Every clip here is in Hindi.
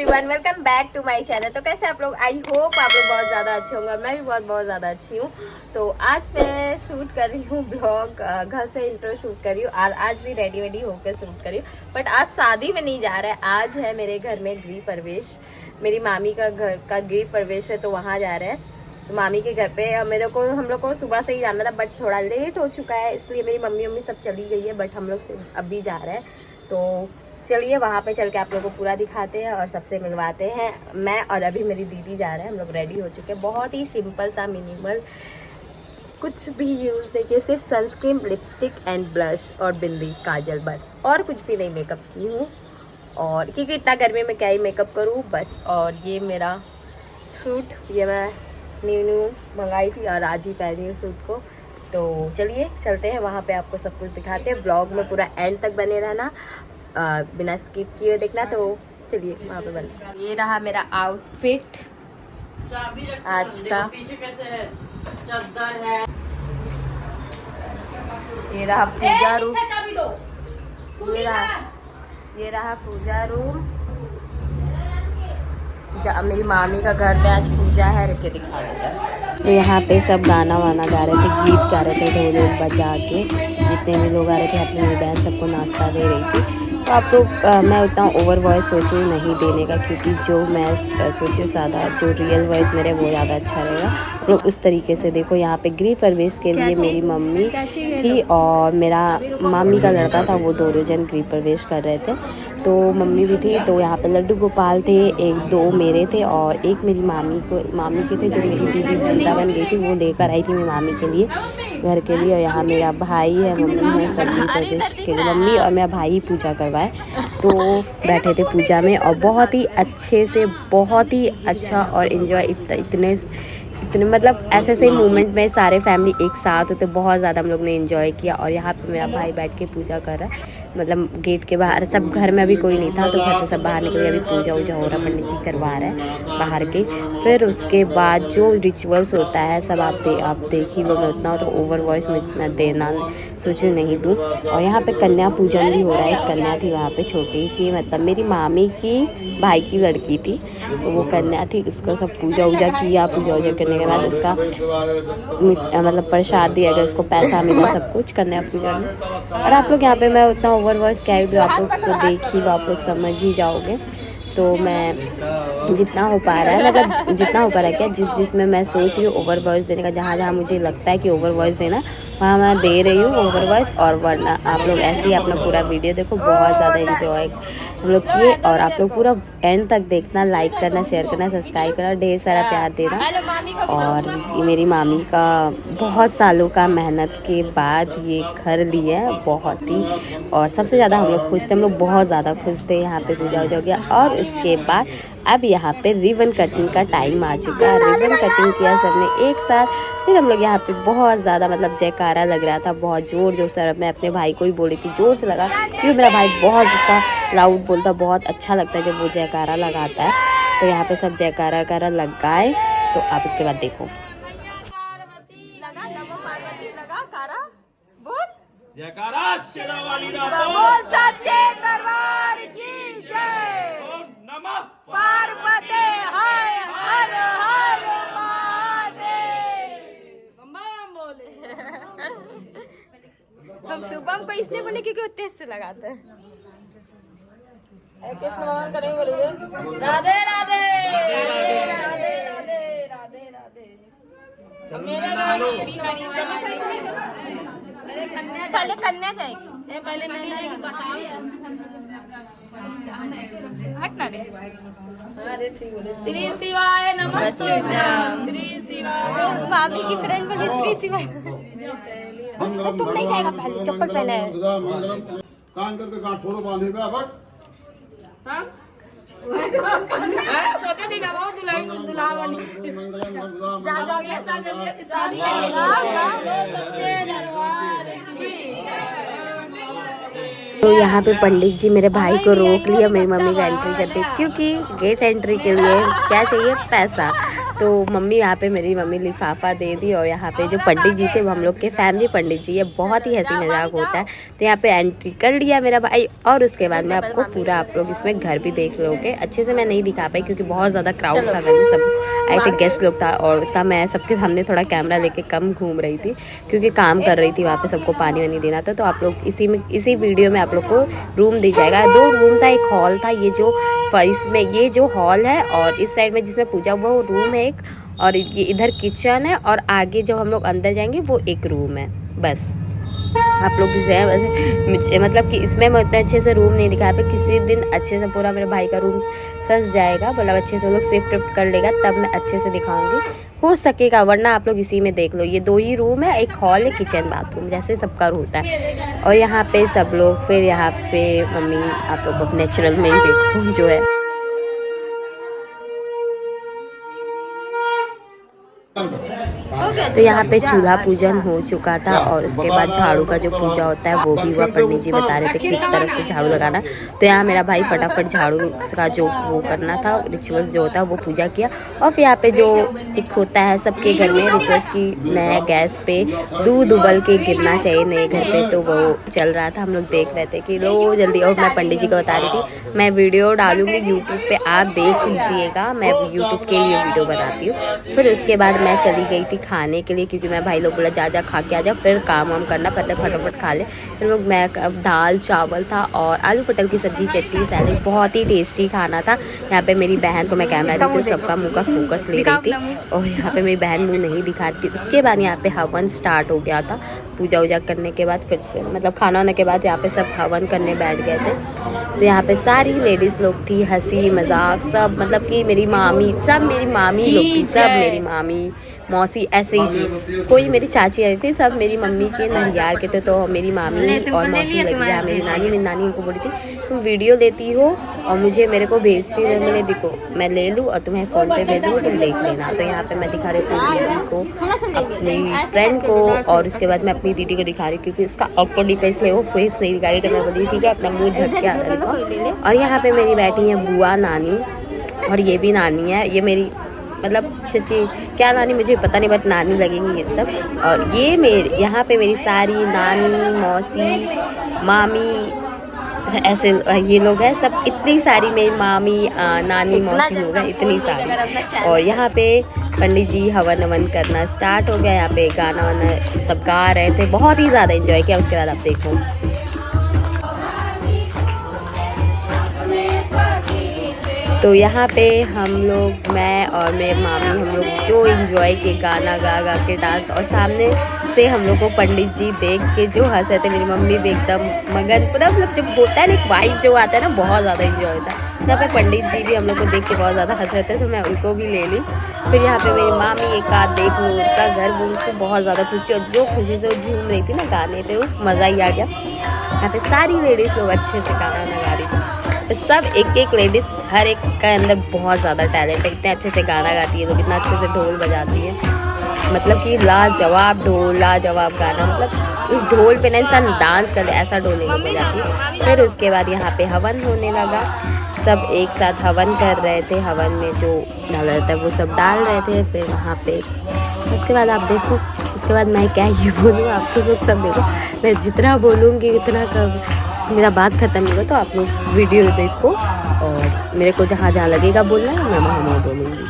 Everyone, welcome back to my channel. तो कैसे आप लोग? आई होप आप लोग बहुत ज़्यादा अच्छे होंगे। मैं भी बहुत ज़्यादा अच्छी हूँ। तो आज मैं शूट कर रही हूँ ब्लॉग, घर से इंट्रो शूट कर रही हूँ और आज भी रेडी होकर शूट कर रही हूँ। बट आज शादी में नहीं जा रहा है, आज है मेरे घर में गृह प्रवेश। मेरी मामी का घर का गृह प्रवेश है, तो वहाँ जा रहे हैं। तो मामी के घर पे हम लोग को सुबह से ही जाना था, बट थोड़ा लेट हो चुका है, इसलिए मेरी मम्मी सब चली गई है। बट हम लोग अभी जा रहे हैं, तो चलिए वहाँ पे चल के आप लोगों को पूरा दिखाते हैं और सबसे मिलवाते हैं। मैं और अभी मेरी दीदी जा रहे हैं, हम लोग रेडी हो चुके हैं। बहुत ही सिंपल सा, मिनिमल, कुछ भी यूज़ देखिए, सिर्फ सनस्क्रीन, लिपस्टिक एंड ब्लश और बिंदी, काजल, बस। और कुछ भी नहीं मेकअप की हूँ, और क्योंकि इतना गर्मी में क्या ही मेकअप करूँ, बस। और ये मेरा सूट, ये मैं न्यू मंगाई थी और आज ही पहनी हूँ सूट को। तो चलिए चलते हैं वहाँ पे, आपको सब कुछ दिखाते हैं। ब्लॉग में पूरा एंड तक बने रहना, बिना स्किप किए देखना। तो चलिए वहाँ पे बन। ये रहा मेरा आउटफिट आज का। ये रहा पूजा रूम, ये रहा पूजा रूम। मेरी मामी का घर पे आज पूजा है, रुक के दिखा देता। तो यहाँ पे सब गाना वाना गा रहे थे, गीत गा रहे थे, ढोल बजा के। जितने भी लोग आ रहे थे, अपनी मेरी बहन सबको नाश्ता दे रही थी। तो आप लोग मैं उतना ओवर वॉइस सोच रही हूँ नहीं देने का, क्योंकि जो मैं सोची हूँ सादा, जो रियल वॉइस मेरे वो ज़्यादा अच्छा रहेगा। लोग उस तरीके से देखो। यहाँ पे गृह प्रवेश के लिए मेरी मम्मी थी और मेरा मामी का लड़का था, वो दोनों जन गृह प्रवेश कर रहे थे। तो मम्मी भी थी। तो यहाँ पे लड्डू गोपाल थे, एक दो मेरे थे और एक मेरी मामी के थे, जो मेरी दीदी वृंदावन गई थी, वो लेकर आई थी मेरी मामी के लिए, घर के लिए। और यहाँ मेरा भाई है, मम्मी है, सब गृह प्रवेश के लिए मम्मी और मेरा भाई पूजा करवाए। तो बैठे थे पूजा में और बहुत ही अच्छे से, बहुत ही अच्छा और इन्जॉय, इतने मतलब ऐसे मोमेंट में सारे फैमिली एक साथ होते, बहुत ज़्यादा हम लोग ने एंजॉय किया। और यहाँ पे मेरा भाई बैठ के पूजा कर रहा है, मतलब गेट के बाहर। सब घर में अभी कोई नहीं था, तो घर से सब बाहर निकले, अभी पूजा वूजा हो रहा, पंडित जी करवा रहे हैं बाहर के। फिर उसके बाद जो रिचुअल्स होता है सब आप देख ही लो। मैं उतना तो ओवर वॉइस में मैं देना सोचूं नहीं दूँ। और यहाँ पे कन्या पूजन भी हो रहा है। एक कन्या थी वहाँ पे, छोटी सी, मतलब मेरी मामी की भाई की लड़की थी, तो वो कन्या थी। उसको सब पूजा वूजा किया। पूजा वूजा करने के बाद उसका मतलब प्रसाद दिया गया, उसको पैसा मिला, सब कुछ कन्या पूजा में। और आप लोग यहाँ पे, मैं उतना ओवर वॉइस क्या है, आप लोग को देख ही लो, आप लोग समझ ही जाओगे। तो मैं जितना हो पा रहा है, मतलब जितना हो पा रहा है, क्या जिसमें मैं सोच रही हूँ ओवर वॉइस देने का, जहाँ मुझे लगता है कि ओवर वॉइस देना, वहाँ मैं दे रही हूँ ओवर वॉइस। और वरना आप लोग ऐसे ही अपना पूरा वीडियो देखो, बहुत ज़्यादा एंजॉय हम लोग किए। और आप लोग पूरा एंड तक देखना, लाइक करना, शेयर करना, सब्सक्राइब करना, ढेर सारा प्यार देना। और ये मेरी मामी का बहुत सालों का मेहनत के बाद ये घर लिया है, बहुत ही। और सबसे ज़्यादा हम लोग खुश थे, हम लोग बहुत ज़्यादा खुश थे। यहाँ पे पूजा हो गया और उसके बाद अब यहाँ पे रिबन कटिंग का टाइम आ चुका है। रिबन कटिंग किया सबने एक साथ। फिर हम लोग यहाँ पे बहुत ज़्यादा, मतलब जयकारा लग रहा था, बहुत ज़ोर से। मैं अपने भाई को ही बोली थी जोर से लगा, क्योंकि मेरा भाई बहुत उसका लाउड बोलता, बहुत अच्छा लगता है जब वो जयकारा लगाता है। तो यहाँ पे सब जयकारा लगाए। तो आप इसके बाद देखो। जयकारा शेरावाली ना बोल, सच्चे दरबार की जय। ओम नमः पार्वती, हर हर हर महादेव। हम शुभम को इसलिए बोले क्योंकि वो तेज से लगाते हैं। कृष्ण भगवान करेंगे, बोलिए राधे राधे राधे राधे राधे राधे राधे। पहले कन्या जाएगी, पहले हट ना रे। अरे ठीक बोले। श्री शिवाय नमस्ते। श्री शिवाय। भाभी की फ्रेंड बोली श्री शिवाय। तुम नहीं जाएगा, पहले चप्पल पहने है। कान करके गांठ थोड़ा बांधे बे अब। हां सोचा थी ना वो दुल्हा वाली जा ऐसा शादी करेगा, सच्चे दरबार की। तो यहाँ पे पंडित जी मेरे भाई को रोक लिया, मेरी मम्मी का एंट्री करते, क्योंकि गेट एंट्री के लिए क्या चाहिए, पैसा। तो मम्मी यहाँ पे मेरी मम्मी लिफाफा दे दी और यहाँ पे जो पंडित जी थे वो हम लोग के फैमिली पंडित जी है, बहुत ही हंसी मजाक होता है। तो यहाँ पे एंट्री कर लिया मेरा भाई और उसके बाद में आपको पूरा आप लोग इसमें घर भी देख लोगे। अच्छे से मैं नहीं दिखा पाई क्योंकि बहुत ज़्यादा क्राउड था, घर में सब आए थे, गेस्ट लोग था और तब मैं सबके सामने थोड़ा कैमरा लेके कम घूम रही थी क्योंकि काम कर रही थी वहाँ पे, सबको पानी वानी देना था। तो आप लोग इसी वीडियो में आप लोग को रूम दी जाएगा। 2 रूम था, एक हॉल था, ये जो इसमें ये जो हॉल है और इस साइड में जिसमें पूजा वो रूम है एक, और ये इधर किचन है और आगे जब हम लोग अंदर जाएंगे वो एक रूम है। बस आप लोग इसे वैसे मतलब कि इसमें मैं उतने अच्छे से रूम नहीं दिखा पे, किसी दिन अच्छे से पूरा मेरे भाई का रूम सज जाएगा, मतलब अच्छे से वो लोग शिफ्ट कर लेगा तब मैं अच्छे से दिखाऊंगी, हो सकेगा, वरना आप लोग इसी में देख लो। ये 2 ही रूम है, एक हॉल है, किचन बाथरूम जैसे सबका होता है। और यहाँ पे सब लोग, फिर यहाँ पे मम्मी आप लोग नेचुरल में ही देखो जो है। तो यहाँ पे चूल्हा पूजन हो चुका था और उसके बाद झाड़ू का जो पूजा होता है वो भी हुआ। पंडित जी बता रहे थे किस तरह से झाड़ू लगाना। तो यहाँ मेरा भाई फटाफट झाड़ू का जो वो करना था, रिचुअल्स जो होता है वो पूजा किया। और फिर यहाँ पे जो एक होता है सबके घर में रिचुअल्स की, नया गैस पे दूध उबल के गिरना चाहिए नए घर पे, तो वो चल रहा था। हम लोग देख रहे थे कि लो जल्दी। और मैं पंडित जी को बता रही थी मैं वीडियो डालूंगी यूट्यूब पे, आप देख लीजिएगा, मैं यूट्यूब के लिए वीडियो बनाती हूँ। फिर उसके बाद मैं चली गई थी खाने के लिए क्योंकि मैं भाई लोग बोला जा खा के आ जा, फिर काम वाम करना, पहले फटाफट खा ले। फिर लोग मैं दाल चावल था और आलू पटल की सब्जी, चटनी, सैलेड, बहुत ही टेस्टी खाना था। यहाँ पे मेरी बहन को मैं कैमरा दी थी, सबका मुँह का फोकस ले रही थी और यहाँ पे मेरी बहन मुँह नहीं दिखाती थी। उसके बाद यहाँ पे हवन स्टार्ट हो गया था। पूजा वूजा करने के बाद फिर से मतलब खाना होने के बाद यहाँ पे सब हवन करने बैठ गए थे। तो यहाँ पे सारी लेडीज़ लोग थी, हंसी मजाक सब, मतलब कि मेरी मामी, सब मेरी मामी लोग थी, सब मेरी मामी मौसी ऐसे ही थी, कोई मेरी चाची आई थी, सब मेरी मम्मी के ननिहाल के थे। तो मेरी मामी और मौसी लगी है, मेरी नानी उनको बोली थी तुम वीडियो लेती हो और मेरे को भेजती हो, मैंने देखो मैं ले लूँ और तुम्हें फ़ोन पे भेजूँ तुम देख लेना। तो यहाँ पे मैं दिखा रही हूँ अपनी दीदी को, अपनी फ्रेंड को, और उसके बाद मैं अपनी दीदी को दिखा रही हूँ क्योंकि उसका ऑकवर्ड फेस ले, वो फेस नहीं दिखा रही। तो मैं बोली ठीक है अपना मुँह ढक के आ देखो। और यहाँ पे मेरी बैठी है बुआ नानी, और ये भी नानी है, ये मेरी मतलब चची क्या नानी मुझे पता नहीं बट नानी लगेंगी ये सब। और ये मेरे यहाँ पे मेरी सारी नानी मौसी मामी ऐसे ये लोग हैं सब, इतनी सारी मेरी मामी नानी मौसी लोग हैं, इतनी सारी। और यहाँ पे पंडित जी हवन ववन करना स्टार्ट हो गया। यहाँ पे गाना वाना सब गा रहे थे, बहुत ही ज़्यादा एंजॉय किया। उसके बाद आप देखो तो यहाँ पे हम लोग, मैं और मेरे मामी, हम लोग जो एंजॉय के गाना गा गा के डांस, और सामने से हम लोग को पंडित जी देख के जो हंसे थे, मेरी मम्मी भी एकदम मगन, पूरा मतलब जब होता है ना एक वाइब जो आता है ना, बहुत ज़्यादा एंजॉय होता है। यहाँ पे पंडित जी भी हम लोग को देख के बहुत ज़्यादा हंस रहे थे, तो मैं उनको भी ले ली। फिर यहाँ पे मेरी मामी एक आध देख लूँ, उनका घर बोल के बहुत ज़्यादा खुशी, और जो खुशी से वो झूम रही थी ना गाने पे, उस मज़ा ही आ गया। यहाँ पे सारी लेडीज़ लोग अच्छे से गाना गा रही थी, सब एक एक लेडीज़, हर एक का अंदर बहुत ज़्यादा टैलेंट है, इतने अच्छे से गाना गाती है लोग, इतना अच्छे से ढोल बजाती है, मतलब कि लाजवाब ढोल, लाजवाब गाना, मतलब उस ढोल पे ना इंसान डांस कर ले ऐसा ढोल नहीं बजाती है। फिर उसके बाद यहाँ पे हवन होने लगा, सब एक साथ हवन कर रहे थे, हवन में जो डाल रहा था वो सब डाल रहे थे। फिर वहाँ पे उसके बाद आप देखो, उसके बाद मैं क्या ही बोलूँ, आप लोग सब देखो, मैं जितना बोलूँगी उतना कम, मेरा बात ख़त्म नहीं होगा। तो आप लोग वीडियो देखो और मेरे को जहाँ जहाँ लगेगा बोलना है मैं वहाँ बोलूँगी।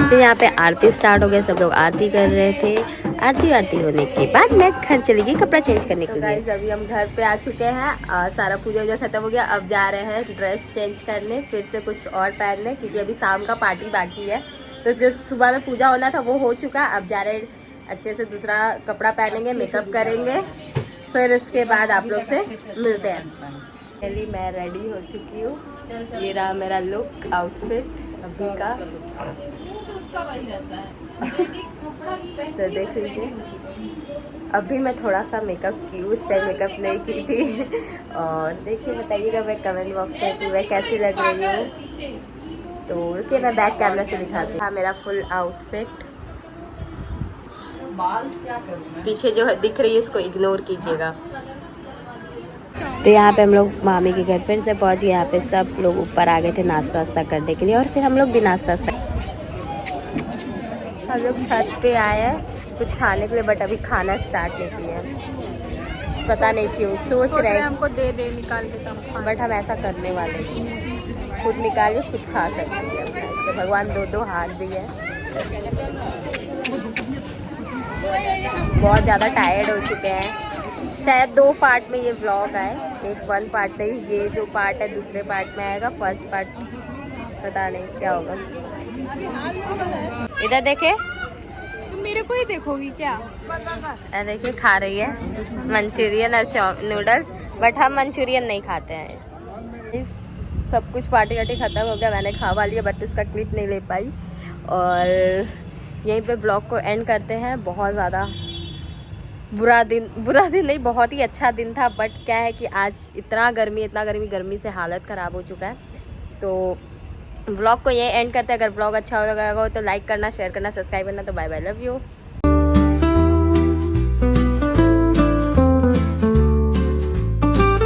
फिर यहाँ पे आरती स्टार्ट हो गया, सब लोग आरती कर रहे थे। आरती होने के बाद मैं घर चली गई कपड़ा चेंज करने के लिए। अभी हम घर पे आ चुके हैं, सारा पूजा वूजा खत्म हो गया, अब जा रहे हैं ड्रेस चेंज करने, फिर से कुछ और पहनने, क्योंकि अभी शाम का पार्टी बाकी है। तो जो सुबह में पूजा होना था वो हो चुका, अब जा रहे अच्छे से दूसरा कपड़ा पहनेंगे, मेकअप करेंगे, फिर उसके बाद आप लोग से मिलते हैं। पहले मैं रेडी हो चुकी हूँ, ये रहा मेरा लुक, आउटफिट अभी का। तो देख लीजिए, अभी मैं थोड़ा सा मेकअप की, उस टाइम मेकअप नहीं की थी। और देखिए बताइएगा मैं कमेंट बॉक्स में कि मैं कैसी लग रही हूँ। तो रुकिए मैं बैक कैमरा से दिखाती हूँ। हाँ मेरा फुल आउटफिट, पीछे जो दिख रही है इसको इग्नोर कीजिएगा। तो यहाँ पे हम लोग मामी के घर फिर से पहुँच गए। यहाँ पे सब लोग ऊपर आ गए थे नाश्ता वास्ता करने के लिए और फिर हम लोग भी नाश्ता वास्ता हम लोग छत पे आए हैं कुछ खाने के लिए, बट अभी खाना स्टार्ट नहीं किया, पता नहीं क्यों। सोच रहे हैं हमको दे दे निकाल के तब, बट हम ऐसा करने वाले हैं, खुद निकालिए खुद खा सकती है। इसके भगवान दो हाथ दिए। बहुत ज़्यादा टायर्ड हो चुके हैं। शायद 2 पार्ट में ये व्लॉग आए, एक 1 पार्ट नहीं, ये जो पार्ट है दूसरे पार्ट में आएगा, फर्स्ट पार्ट पता नहीं क्या होगा। इधर देखे, तुम मेरे को ही देखोगी क्या? देखिए खा रही है मंचूरियन और नूडल्स, बट हम मंचूरियन नहीं खाते हैं। सब कुछ पार्टी वार्टी ख़त्म हो गया, मैंने खा लिया बट उसका क्लिप नहीं ले पाई। और यहीं पे ब्लॉग को एंड करते हैं। बहुत ज़्यादा बुरा दिन नहीं, बहुत ही अच्छा दिन था, बट क्या है कि आज इतना गर्मी से हालत ख़राब हो चुका है। तो व्लॉग को ये एंड करते हैं। अगर व्लॉग अच्छा लगा हो तो लाइक करना, शेयर करना, सब्सक्राइब करना। तो बाय बाय, लव यू।